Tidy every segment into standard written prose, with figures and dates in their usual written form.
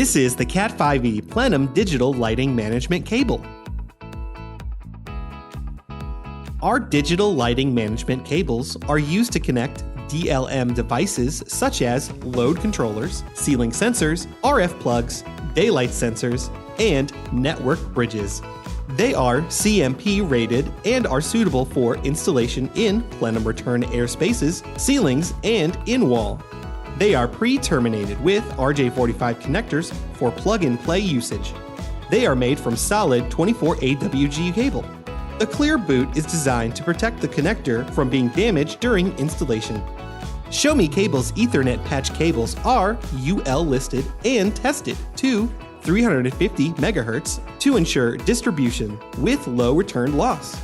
This is the Cat5e Plenum digital lighting management cable. Our digital lighting management cables are used to connect DLM devices such as load controllers, ceiling sensors, RF plugs, daylight sensors, and network bridges. They are CMP rated and are suitable for installation in plenum return air spaces, ceilings, and in-wall. They are pre-terminated with RJ45 connectors for plug-and-play usage. They are made from solid 24 AWG cable. The clear boot is designed to protect the connector from being damaged during installation. ShowMeCables Ethernet patch cables are UL listed and tested to 350 MHz to ensure distribution with low return loss.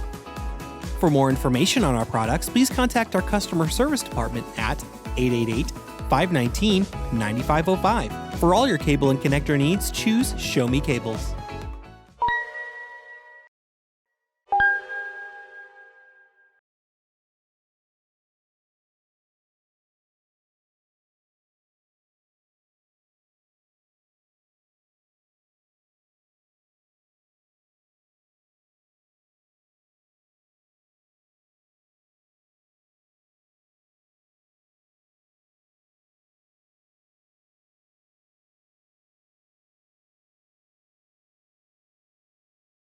For more information on our products, please contact our customer service department at 888-519-9505. For all your cable and connector needs, choose ShowMeCables.